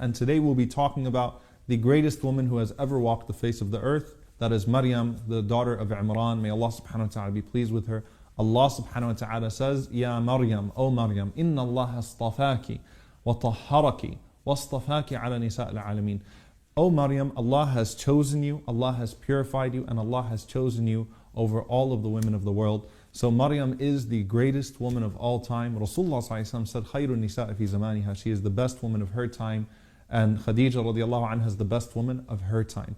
And today we'll be talking about the greatest woman who has ever walked the face of the earth. That is Maryam, the daughter of Imran. May Allah subhanahu wa ta'ala be pleased with her. Allah subhanahu wa ta'ala says, Ya Maryam, O Maryam, Inna Allah astafaki wa tahharaki wa astafaki ala nisa al-alameen. O Maryam, Allah has chosen you, Allah has purified you, and Allah has chosen you over all of the women of the world. So Maryam is the greatest woman of all time. Rasulullah said, Khayrun nisa fi zamaniha. She is the best woman of her time. And Khadija radiallahu anha is the best woman of her time.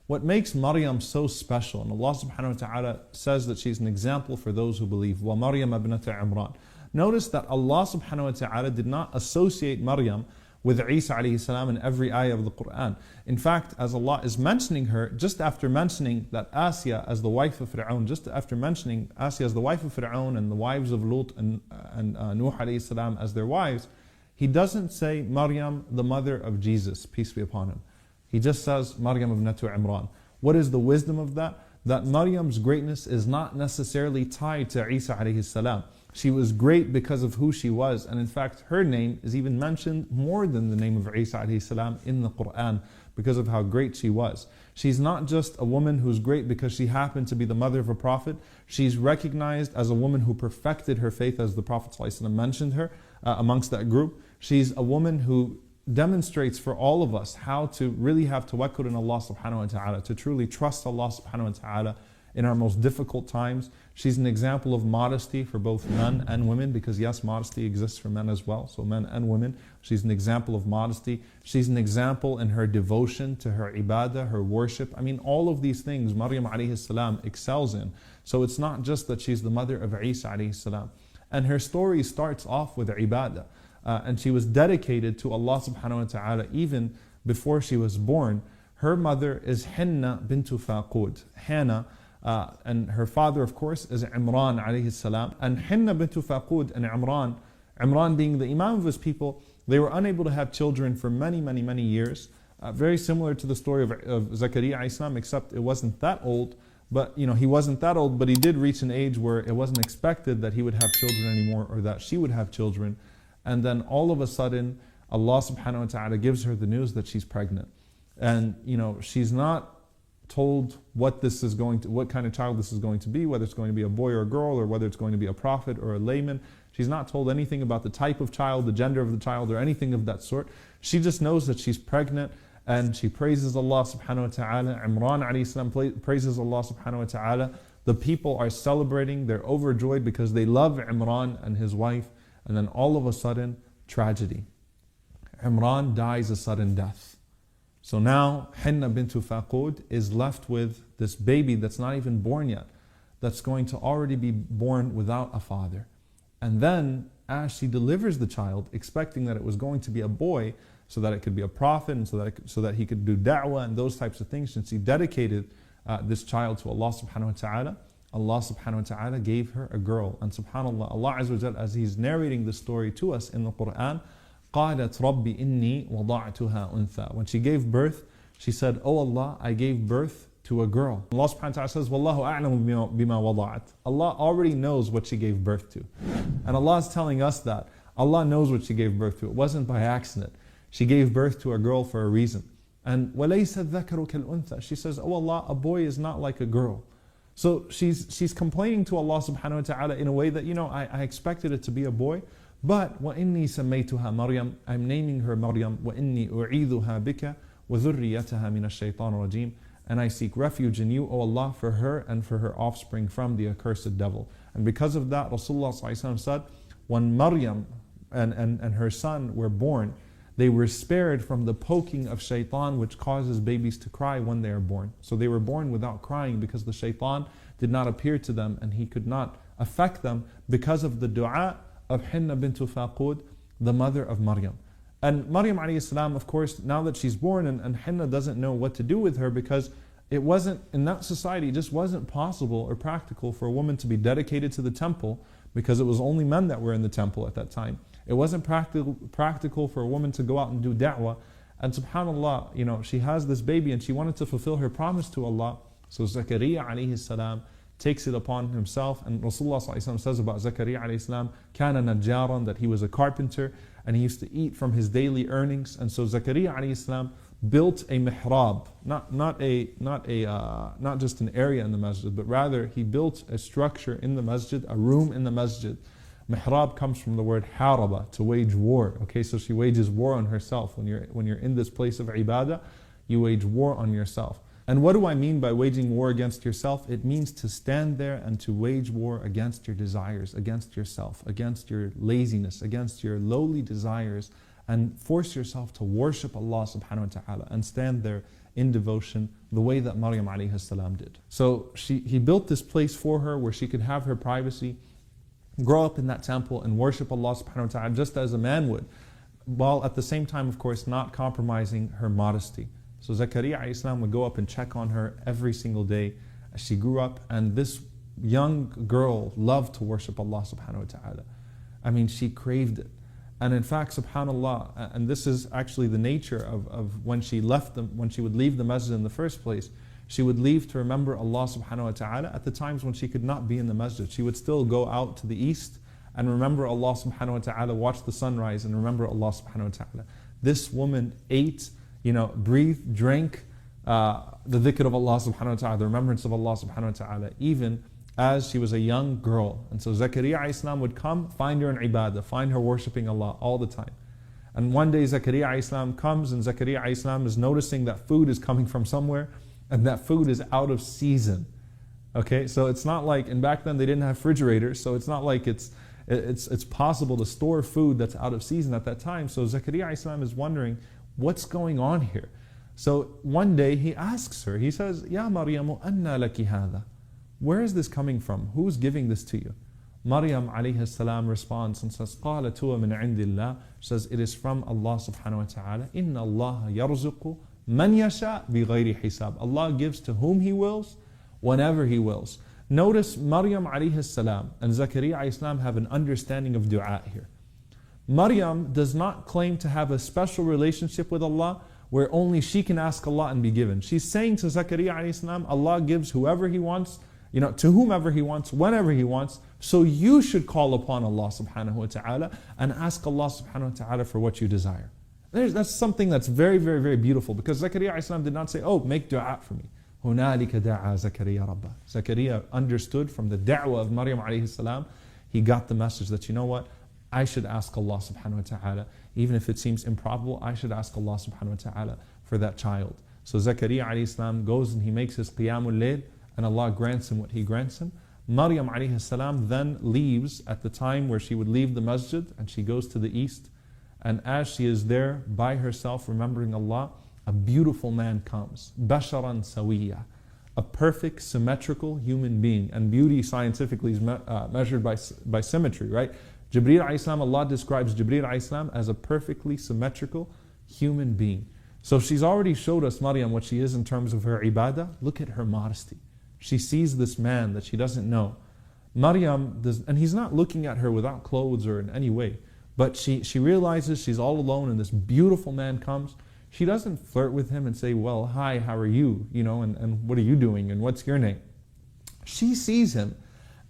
What makes Maryam so special, and Allah subhanahu wa ta'ala says that she's an example for those who believe. Wa Maryam ibnata Imran. Notice that Allah subhanahu wa ta'ala did not associate Maryam with Isa alayhi salam in every ayah of the Quran. In fact, as Allah is mentioning her, just after mentioning that Asya as the wife of Fir'aun, just after mentioning Asya as the wife of Fir'aun and the wives of Lut and Nuh alayhi salam as their wives, He doesn't say Maryam, the mother of Jesus, peace be upon him. He just says Maryam ibnatu Imran. What is the wisdom of that? That Maryam's greatness is not necessarily tied to Isa alayhi salam. She was great because of who she was, and in fact her name is even mentioned more than the name of Isa alayhi salam in the Quran because of how great she was. She's not just a woman who's great because she happened to be the mother of a prophet. She's recognized as a woman who perfected her faith, as the Prophet ﷺ mentioned her amongst that group. She's a woman who demonstrates for all of us how to really have tawakkul in Allah subhanahu wa ta'ala, to truly trust Allah subhanahu wa ta'ala in our most difficult times. She's an example of modesty for both men and women, because yes, modesty exists for men as well, so men and women. She's an example of modesty. She's an example in her devotion to her ibadah, her worship. I mean, all of these things Maryam alayhi salam excels in. So it's not just that she's the mother of Isa alayhi salam. And her story starts off with ibadah. And she was dedicated to Allah subhanahu wa ta'ala even before she was born. Her mother is Hinna bintu Faqud, Hannah, and her father, of course, is Imran alayhi salam. And Hinna bintu Faqud and Imran being the imam of his people, they were unable to have children for many years. Very similar to the story of Zakaria alayhi salam, except it wasn't that old. But he wasn't that old, but he did reach an age where it wasn't expected that he would have children anymore, or that she would have children. And then all of a sudden, Allah subhanahu wa ta'ala gives her the news that she's pregnant. And she's not told what kind of child this is going to be, whether it's going to be a boy or a girl, or whether it's going to be a prophet or a layman. She's not told anything about the type of child, the gender of the child, or anything of that sort. She just knows that she's pregnant, and she praises Allah subhanahu wa ta'ala. Imran alayhi salam praises Allah subhanahu wa ta'ala. The people are celebrating, they're overjoyed because they love Imran and his wife. And then all of a sudden, tragedy. Imran dies a sudden death. So now Hinna bintu Faqud is left with this baby that's not even born yet, that's going to already be born without a father. And then as she delivers the child, expecting that it was going to be a boy, so that it could be a prophet, and so that he could do da'wah and those types of things, since he dedicated this child to Allah subhanahu wa ta'ala, Allah subhanahu wa ta'ala gave her a girl. And subhanAllah, Allah Azza wa Jal, as He's narrating the story to us in the Quran, قَالَتْ رَبِّ إِنِّي وَضَعْتُهَا أُنْثَى. When she gave birth, she said, Oh Allah, I gave birth to a girl. Allah subhanahu wa ta'ala says, وَاللَّهُ أَعْلَمُ بِمَا وَضَعَتْ. Allah already knows what she gave birth to. And Allah is telling us that. Allah knows what she gave birth to. It wasn't by accident. She gave birth to a girl for a reason. And وَلَيْسَ الذَّكَرُ كَالْأُنْثَى. She says, Oh Allah, a boy is not like a girl. So she's complaining to Allah subhanahu wa ta'ala in a way that, I expected it to be a boy. But وَإِنِّي سَمَّيْتُهَا Maryam, I'm naming her Maryam. وَإِنِّي أُعِيذُهَا بِكَ وَذُرِّيَّتَهَا مِنَ الشَّيْطَانِ الرَّجِيمِ. And I seek refuge in you, O Allah, for her and for her offspring from the accursed devil. And because of that, Rasulullah said, when Maryam and her son were born, they were spared from the poking of shaitan, which causes babies to cry when they are born. So they were born without crying because the shaitan did not appear to them, and he could not affect them because of the dua of Hinna bintu Faqud, the mother of Maryam. And Maryam alayhi salam, of course, now that she's born, and Hinna doesn't know what to do with her, because it wasn't, in that society, it just wasn't possible or practical for a woman to be dedicated to the temple, because it was only men that were in the temple at that time. It wasn't practical for a woman to go out and do da'wah. And subhanAllah, she has this baby and she wanted to fulfill her promise to Allah. So Zakaria alayhi salam takes it upon himself. And Rasulullah ﷺ says about Zakaria alayhi salam, كَانَ نَجَّارًا, that he was a carpenter and he used to eat from his daily earnings. And so Zakaria alayhi salam built a mihrab, not just an area in the masjid, but rather he built a structure in the masjid, a room in the masjid. Mihrab comes from the word haraba, to wage war. Okay, so she wages war on herself. When you're in this place of ibadah, you wage war on yourself. And what do I mean by waging war against yourself? It means to stand there and to wage war against your desires, against yourself, against your laziness, against your lowly desires, and force yourself to worship Allah subhanahu wa ta'ala and stand there in devotion the way that Maryam alayhi salam did. So he built this place for her where she could have her privacy, grow up in that temple and worship Allah subhanahu wa ta'ala just as a man would, while at the same time, of course, not compromising her modesty. So Zakaria alayhi salam would go up and check on her every single day as she grew up, and this young girl loved to worship Allah subhanahu wa ta'ala. I mean, she craved it. And in fact, subhanAllah, and this is actually the nature of when she would leave the masjid in the first place, she would leave to remember Allah subhanahu wa ta'ala at the times when she could not be in the masjid. She would still go out to the east and remember Allah subhanahu wa ta'ala, watch the sunrise and remember Allah subhanahu wa ta'ala. This woman ate, breathed, drank the dhikr of Allah subhanahu wa ta'ala, the remembrance of Allah subhanahu wa ta'ala, even as she was a young girl. And so Zakaria alayhi salam would come, find her in ibadah, find her worshipping Allah all the time. And one day Zakaria alayhi salam comes, and Zakaria alayhi salam is noticing that food is coming from somewhere, and that food is out of season. Okay, so it's not like, and back then they didn't have refrigerators, so it's not like it's possible to store food that's out of season at that time. So Zakaria alayhi salam is wondering, what's going on here? So one day he asks her, he says, Ya Maryam, anna laki hadha? Where is this coming from? Who's giving this to you? Maryam alayhi salam responds and says, قَالَتْ هُوَ مِنْ عِنْدِ اللَّهِ, says, it is from Allah subhanahu wa ta'ala. إِنَّ اللَّهَ يَرْزُقُ مَنْ يَشَاءُ بِغَيْرِ حِسَابٍ. Allah gives to whom He wills, whenever He wills. Notice Maryam alayhi salam and Zakaria alayhi salam have an understanding of dua here. Maryam does not claim to have a special relationship with Allah where only she can ask Allah and be given. She's saying to Zakaria alayhi salam, Allah gives whoever He wants, to whomever He wants, whenever He wants. So you should call upon Allah subhanahu wa ta'ala and ask Allah subhanahu wa ta'ala for what you desire. That's something that's very, very, very beautiful, because Zakaria alayhi salam did not say, oh, make dua for me. هُنَالِكَ دَعَى زَكَرِيَّا رَبَّهُ. Zakaria understood from the da'wah of Maryam alayhi salam, he got the message that, you know what, I should ask Allah subhanahu wa ta'ala, even if it seems improbable, I should ask Allah subhanahu wa ta'ala for that child. So Zakaria alayhi salam goes and he makes his qiyamul layl, and Allah grants him what He grants him. Maryam alayhi salam then leaves at the time where she would leave the masjid, and she goes to the east. And as she is there by herself remembering Allah, a beautiful man comes. Basharan sawiya, a perfect symmetrical human being. And beauty scientifically is measured by symmetry, right? Jibreel alayhi salam, Allah describes Jibreel alayhi salam as a perfectly symmetrical human being. So she's already showed us, Maryam, what she is in terms of her ibadah. Look at her modesty. She sees this man that she doesn't know. Maryam does, and he's not looking at her without clothes or in any way, but she realizes she's all alone and this beautiful man comes. She doesn't flirt with him and say, well, hi, how are you? And what are you doing? And what's your name? She sees him,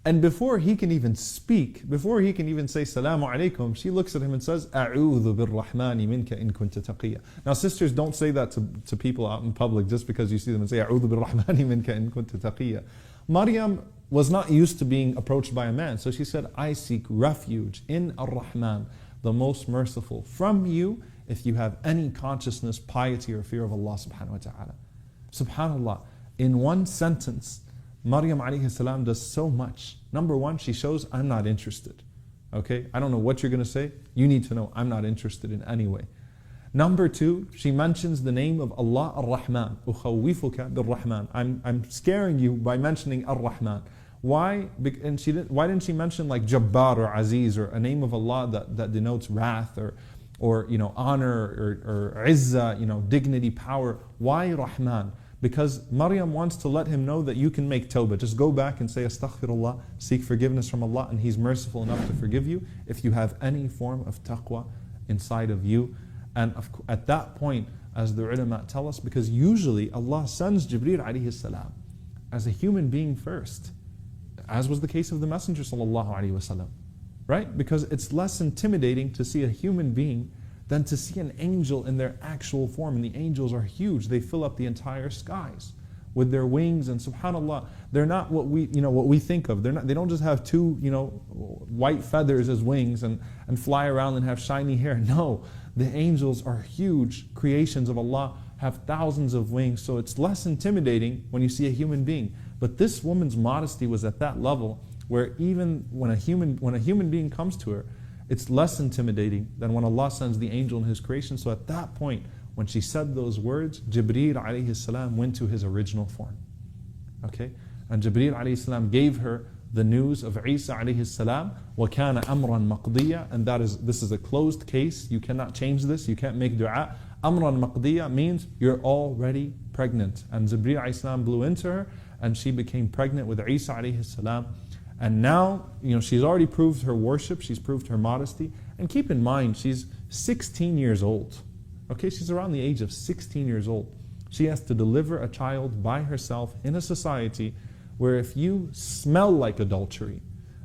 and before he can even speak, before he can even say Salamu Alaikum, she looks at him and says, A'udhu bir-Rahmani minka in kunta taqiyya. Now sisters, don't say that to people out in public just because you see them and say, A'udhu bir-Rahmani minka in kunta taqiyya. Maryam was not used to being approached by a man, so she said, I seek refuge in Ar-Rahman, the most merciful, from you if you have any consciousness, piety or fear of Allah subhanahu wa ta'ala. SubhanAllah, in one sentence, Maryam alayhi salam does so much. Number one, she shows, I'm not interested. Okay, I don't know what you're going to say. You need to know, I'm not interested in any way. Number two, she mentions the name of Allah Ar-Rahman. أُخَوِّفُكَ بِالرَّحْمَنِ. I'm scaring you by mentioning Ar-Rahman. Why? And why didn't she mention like Jabbar or Aziz or a name of Allah that denotes wrath or honor or izzah, dignity, power? Why Rahman? Because Maryam wants to let him know that you can make tawbah. Just go back and say astaghfirullah, seek forgiveness from Allah, and He's merciful enough to forgive you if you have any form of taqwa inside of you. And at that point, as the ulama tell us, because usually Allah sends Jibreel alayhi salam as a human being first. as was the case of the Messenger sallallahu alaihi wasallam, right? Because it's less intimidating to see a human being than to see an angel in their actual form. And the angels are huge. They fill up the entire skies with their wings, and subhanallah, they're not what we think of. They don't just have two white feathers as wings and fly around and have shiny hair. No, the angels are huge creations of Allah, have thousands of wings, so it's less intimidating when you see a human being. But this woman's modesty was at that level where even when a human being comes to her, it's less intimidating than when Allah sends the angel in His creation. So at that point, when she said those words, Jibreel alayhi salam went to his original form. Okay? And Jibreel alayhi salam gave her the news of Isa alayhi salam, وَكَانَ أَمْرًا مَقْضِيًّا, and this is a closed case. You cannot change this. You can't make dua. Amran maqdiya means you're already pregnant. And Jibreel alayhi salam blew into her, and she became pregnant with Isa alayhi salam. And now, she's already proved her worship. She's proved her modesty. And keep in mind, she's 16 years old. Okay, she's around the age of 16 years old. She has to deliver a child by herself in a society where if you smell like adultery,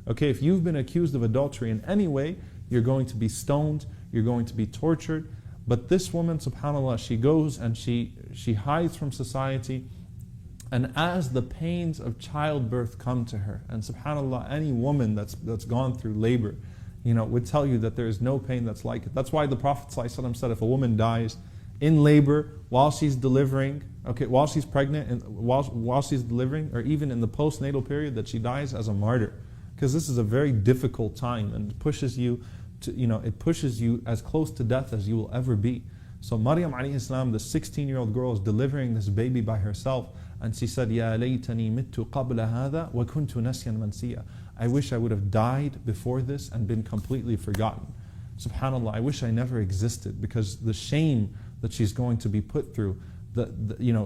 okay, if you've been accused of adultery in any way, you're going to be stoned, you're going to be tortured. But this woman, subhanAllah, she goes and she hides from society. And as the pains of childbirth come to her, and subhanAllah, any woman that's gone through labor, would tell you that there is no pain that's like it. That's why the Prophet ﷺ said if a woman dies in labor while she's delivering, while she's pregnant, and while she's delivering, or even in the postnatal period, that she dies as a martyr. Because this is a very difficult time and it pushes you as close to death as you will ever be. So Maryam alayhi salam, the 16-year-old girl, is delivering this baby by herself, and she said, "Ya laytani mittu qabla hadha wa kuntu nasyan mansiya." I wish I would have died before this and been completely forgotten. Subhanallah, I wish I never existed, because the shame that she's going to be put through,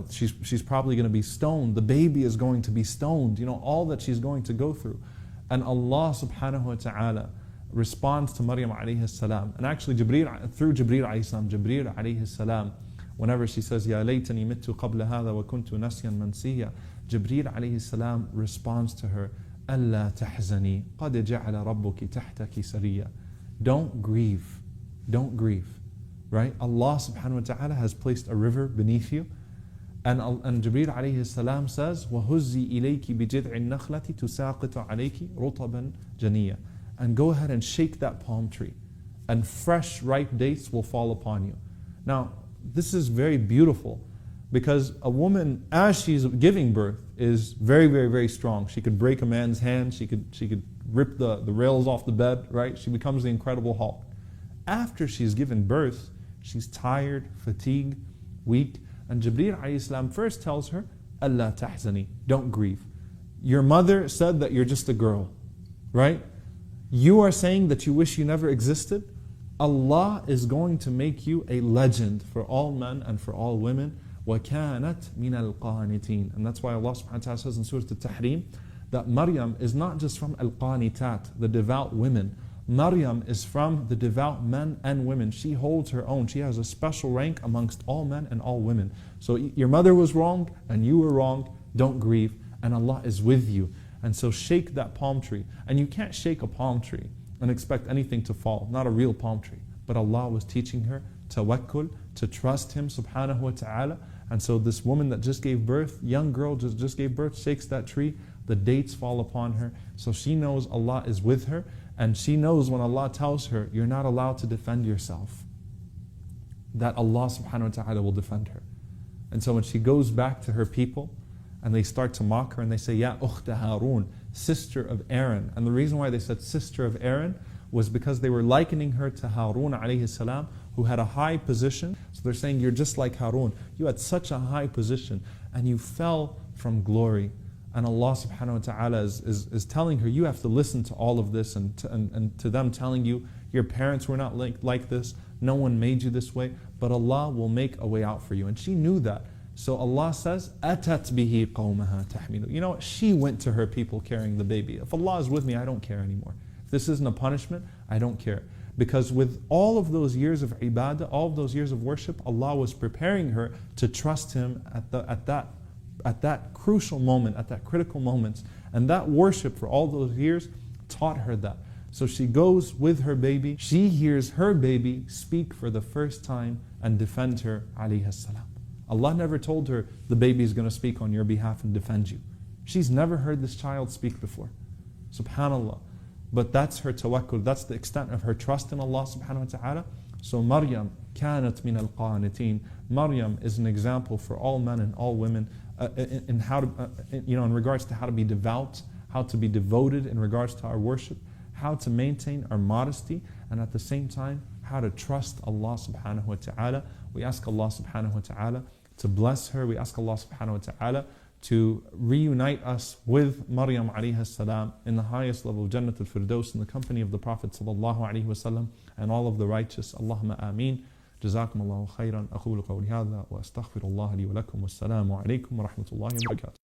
she's probably going to be stoned. The baby is going to be stoned. All that she's going to go through, and Allah subhanahu wa taala responds to Maryam alayhi salam. And actually through Jibreel alayhi salam, whenever she says, Ya laytani mittu qabla hadha wa kuntu nasyan mansiya, Jibreel alayhi salam responds to her, Alla tahzani, qad ja'ala rabbuki tahtaki sariya. Don't grieve, right? Allah subhanahu wa ta'ala has placed a river beneath you. And Jibreel alayhi salam says, وَهُزِّي إِلَيْكِ بِجِذْعِ النَّخْلَةِ تُسَاقِطُ عَلَيْكِ رُطَبًا جَنِيًّا. And go ahead and shake that palm tree, and fresh ripe dates will fall upon you. Now, this is very beautiful, because a woman, as she's giving birth, is very, very, very strong. She could break a man's hand, she could rip the rails off the bed, right? She becomes the Incredible Hulk. After she's given birth, she's tired, fatigued, weak, and Jibreel alayhi salam first tells her, Allah tahzani, don't grieve. Your mother said that you're just a girl, right? You are saying that you wish you never existed. Allah is going to make you a legend for all men and for all women. وَكَانَتْ مِنَ الْقَانِتِينَ. And that's why Allah subhanahu wa ta'ala says in Surah Al-Tahrim that Maryam is not just from al-qanitat, the devout women. Maryam is from the devout men and women. She holds her own. She has a special rank amongst all men and all women. So your mother was wrong and you were wrong. Don't grieve, and Allah is with you. And so shake that palm tree. And you can't shake a palm tree and expect anything to fall, not a real palm tree. But Allah was teaching her tawakkul, to trust Him subhanahu wa ta'ala. And so this woman that just gave birth, young girl just gave birth, shakes that tree, the dates fall upon her. So she knows Allah is with her, and she knows when Allah tells her, you're not allowed to defend yourself, that Allah subhanahu wa ta'ala will defend her. And so when she goes back to her people, and they start to mock her, and they say, Ya ukhta Harun, sister of Aaron. And the reason why they said sister of Aaron was because they were likening her to Harun alayhi salam, who had a high position. So they're saying, you're just like Harun. You had such a high position, and you fell from glory. And Allah subhanahu wa ta'ala is telling her, you have to listen to all of this, and to them telling you, your parents were not like this, no one made you this way, but Allah will make a way out for you. And she knew that. So Allah says, أَتَتْ بِهِ قَوْمَهَا تَحْمِلُ. You know what? She went to her people carrying the baby. If Allah is with me, I don't care anymore. If this isn't a punishment, I don't care. Because with all of those years of ibadah, all of those years of worship, Allah was preparing her to trust Him at at that crucial moment, at that critical moment. And that worship for all those years taught her that. So she goes with her baby. She hears her baby speak for the first time and defend her, alayhi salam. Allah never told her the baby is going to speak on your behalf and defend you. She's never heard this child speak before. Subhanallah. But that's her tawakkul. That's the extent of her trust in Allah subhanahu wa ta'ala. So Maryam, كانت من القانتين. Maryam is an example for all men and all women in how to, in regards to how to be devout, how to be devoted in regards to our worship, how to maintain our modesty, and at the same time, how to trust Allah subhanahu wa ta'ala. We ask Allah subhanahu wa ta'ala to bless her. We ask Allah subhanahu wa ta'ala to reunite us with Maryam alayhi salam in the highest level of Jannat al-Firdaus in the company of the Prophet sallallahu alayhi wa sallam and all of the righteous. Allahumma ameen. جزاكم الله خيرا. أقول قولي هذا وأستغفر الله لي ولكم والسلام عليكم ورحمة الله وبركاته.